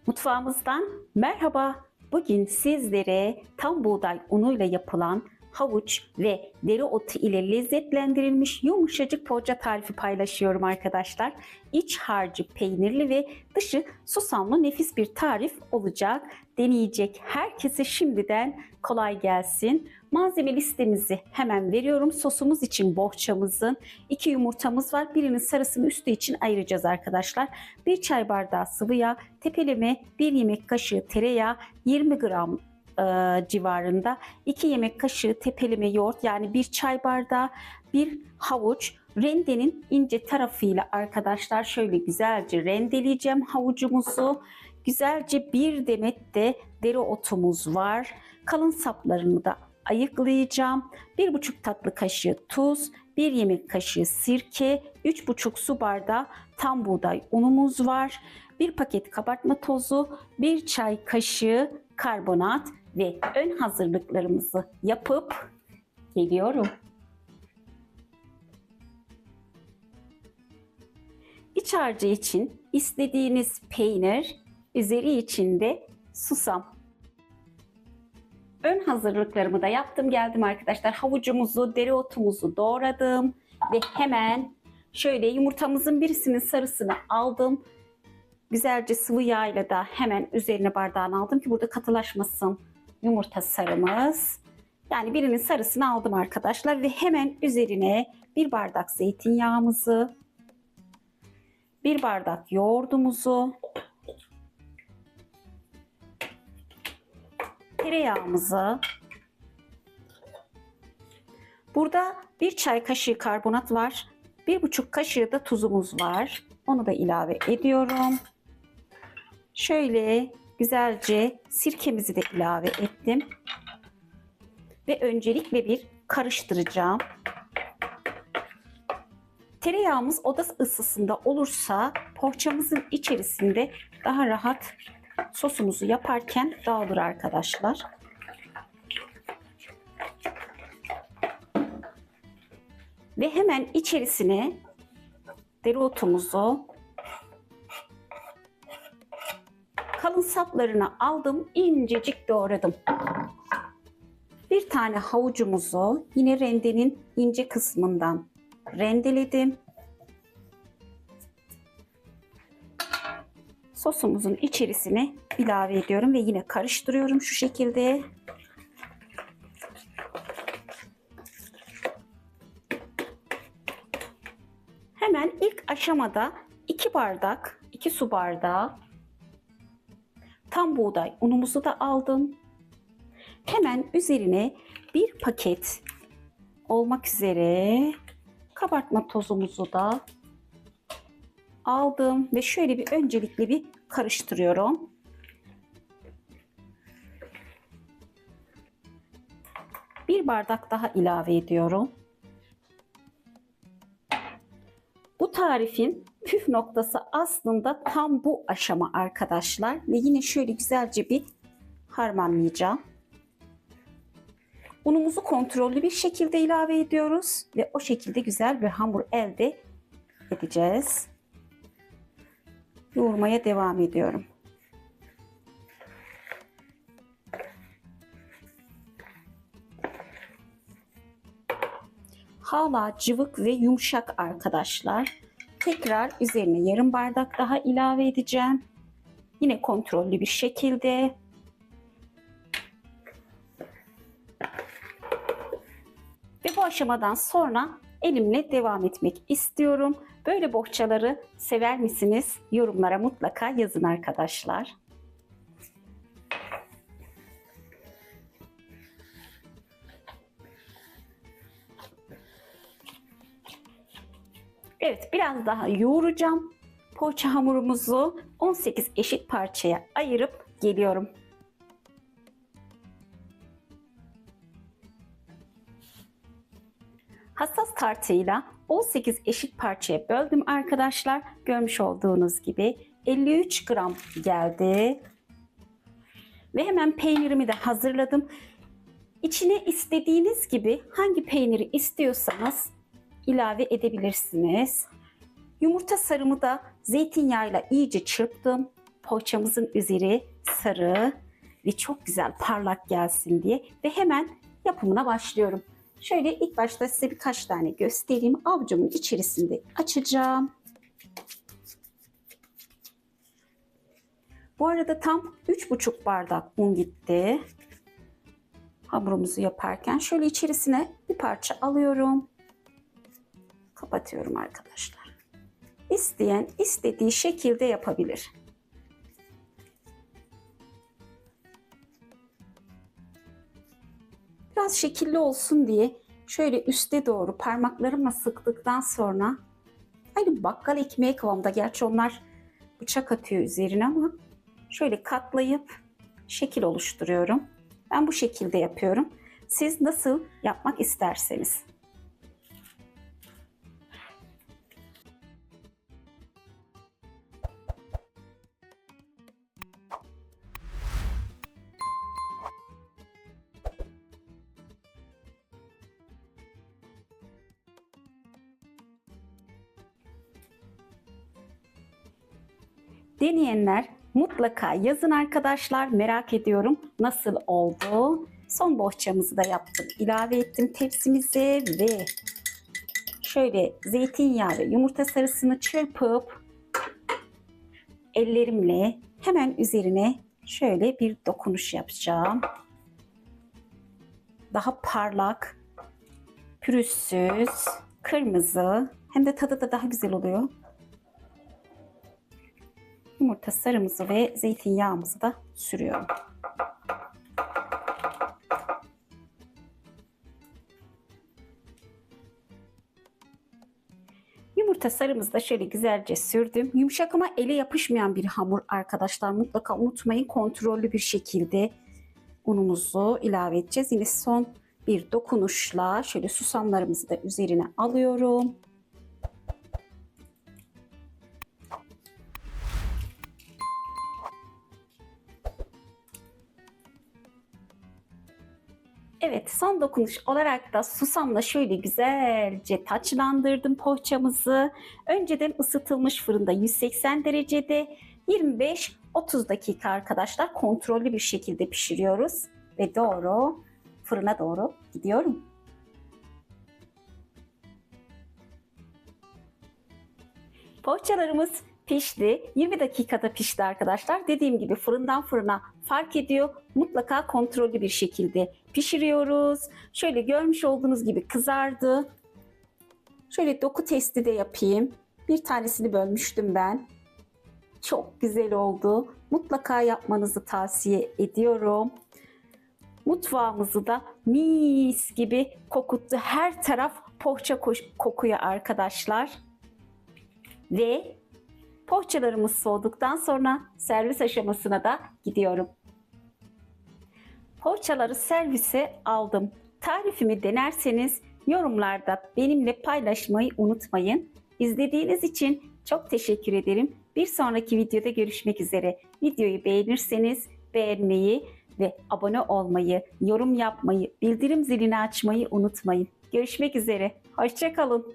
Mutfağımızdan merhaba. Bugün sizlere tam buğday unuyla yapılan havuç ve dereotu ile lezzetlendirilmiş yumuşacık poğaça tarifi paylaşıyorum arkadaşlar. İç harcı peynirli ve dışı susamlı nefis bir tarif olacak. Deneyecek herkese şimdiden kolay gelsin. Malzeme listemizi hemen veriyorum. Sosumuz için bohçamızın 2 yumurtamız var. Birinin sarısını üstü için ayıracağız arkadaşlar. 1 çay bardağı sıvı yağ, tepeleme 1 yemek kaşığı tereyağı, 20 gram civarında 2 yemek kaşığı tepeleme yoğurt, yani 1 çay bardağı, 1 havuç. Rendenin ince tarafıyla arkadaşlar şöyle güzelce rendeleyeceğim havucumuzu. Güzelce bir demet de dereotumuz var. Kalın saplarını da ayıklayacağım. 1,5 tatlı kaşığı tuz, 1 yemek kaşığı sirke, 3,5 su bardağı tam buğday unumuz var. 1 paket kabartma tozu, 1 çay kaşığı karbonat ve ön hazırlıklarımızı yapıp geliyorum. İç harcı için istediğiniz peynir, üzeri içinde susam. Ön hazırlıklarımı da yaptım geldim arkadaşlar. Havucumuzu, dereotumuzu doğradım ve hemen şöyle yumurtamızın birisinin sarısını aldım. Güzelce sıvı yağ ile de hemen üzerine bardağını aldım ki burada katılaşmasın yumurta sarımız. Yani birinin sarısını aldım arkadaşlar ve hemen üzerine 1 bardak zeytinyağımızı, 1 bardak yoğurdumuzu, tereyağımızı, burada 1 çay kaşığı karbonat var, 1,5 kaşığı da tuzumuz var. Onu da ilave ediyorum. Şöyle güzelce sirkemizi de ilave ettim. Ve öncelikle bir karıştıracağım. Tereyağımız oda ısısında olursa poğaçamızın içerisinde daha rahat sosumuzu yaparken dağılır arkadaşlar. Ve hemen içerisine dereotumuzu, kalın saplarını aldım, incecik doğradım. 1 tane havucumuzu yine rendenin ince kısmından rendeledim. Sosumuzun içerisine ilave ediyorum ve yine karıştırıyorum şu şekilde. Hemen ilk aşamada 2 su bardağı tam buğday unumuzu da aldım. Hemen üzerine 1 paket olmak üzere kabartma tozumuzu da aldım ve şöyle bir öncelikle bir karıştırıyorum. Bir bardak daha ilave ediyorum. Bu tarifin püf noktası aslında tam bu aşama arkadaşlar ve yine şöyle güzelce bir harmanlayacağım. Unumuzu kontrollü bir şekilde ilave ediyoruz ve o şekilde güzel bir hamur elde edeceğiz. Yoğurmaya devam ediyorum. Hala cıvık ve yumuşak arkadaşlar. Tekrar üzerine yarım bardak daha ilave edeceğim. Yine kontrollü bir şekilde. Ve bu aşamadan sonra elimle devam etmek istiyorum. Böyle bohçaları sever misiniz? Yorumlara mutlaka yazın arkadaşlar. Evet, biraz daha yoğuracağım. Poğaça hamurumuzu 18 eşit parçaya ayırıp geliyorum. Hassas tartıyla 18 eşit parçaya böldüm arkadaşlar. Görmüş olduğunuz gibi 53 gram geldi. Ve hemen peynirimi de hazırladım. İçine istediğiniz gibi hangi peyniri istiyorsanız ilave edebilirsiniz. Yumurta sarımı da zeytinyağıyla iyice çırptım. poğaçamızın üzeri sarı ve çok güzel parlak gelsin diye ve hemen yapımına başlıyorum. Şöyle ilk başta size birkaç tane göstereyim. Avucumun içerisinde açacağım. Bu arada tam 3,5 bardak un gitti. Hamurumuzu yaparken şöyle içerisine bir parça alıyorum. Kapatıyorum arkadaşlar. İsteyen istediği şekilde yapabilir. Biraz şekilli olsun diye şöyle üste doğru parmaklarımla sıktıktan sonra aynı bakkal ekmeği kıvamda. Gerçi onlar bıçak atıyor üzerine ama şöyle katlayıp şekil oluşturuyorum. Ben bu şekilde yapıyorum. Siz nasıl yapmak isterseniz. Deneyenler mutlaka yazın arkadaşlar. Merak ediyorum nasıl oldu. Son bohçamızı da yaptım. İlave ettim tepsimize ve şöyle zeytinyağı ve yumurta sarısını çırpıp ellerimle hemen üzerine şöyle bir dokunuş yapacağım. Daha parlak, pürüzsüz, kırmızı, hem de tadı da daha güzel oluyor. Yumurta sarımızı ve zeytinyağımızı da sürüyorum. Yumurta sarımızı da şöyle güzelce sürdüm. Yumuşak ama ele yapışmayan bir hamur arkadaşlar. Mutlaka unutmayın, kontrollü bir şekilde unumuzu ilave edeceğiz. Yine son bir dokunuşla şöyle susamlarımızı da üzerine alıyorum. Evet, son dokunuş olarak da susamla şöyle güzelce taçlandırdım poğaçamızı. Önceden ısıtılmış fırında 180 derecede 25-30 dakika arkadaşlar kontrollü bir şekilde pişiriyoruz. Ve fırına doğru gidiyorum. Poğaçalarımız pişti. 20 dakikada pişti arkadaşlar. Dediğim gibi fırından fırına fark ediyor. Mutlaka kontrollü bir şekilde pişiriyoruz. Şöyle görmüş olduğunuz gibi kızardı. Şöyle doku testi de yapayım. Bir tanesini bölmüştüm ben. Çok güzel oldu. Mutlaka yapmanızı tavsiye ediyorum. Mutfağımızı da mis gibi kokuttu. Her taraf poğaça kokuyor arkadaşlar. Ve poğaçalarımız soğuduktan sonra servis aşamasına da gidiyorum. Poğaçaları servise aldım. Tarifimi denerseniz yorumlarda benimle paylaşmayı unutmayın. İzlediğiniz için çok teşekkür ederim. Bir sonraki videoda görüşmek üzere. Videoyu beğenirseniz beğenmeyi ve abone olmayı, yorum yapmayı, bildirim zilini açmayı unutmayın. Görüşmek üzere. Hoşça kalın.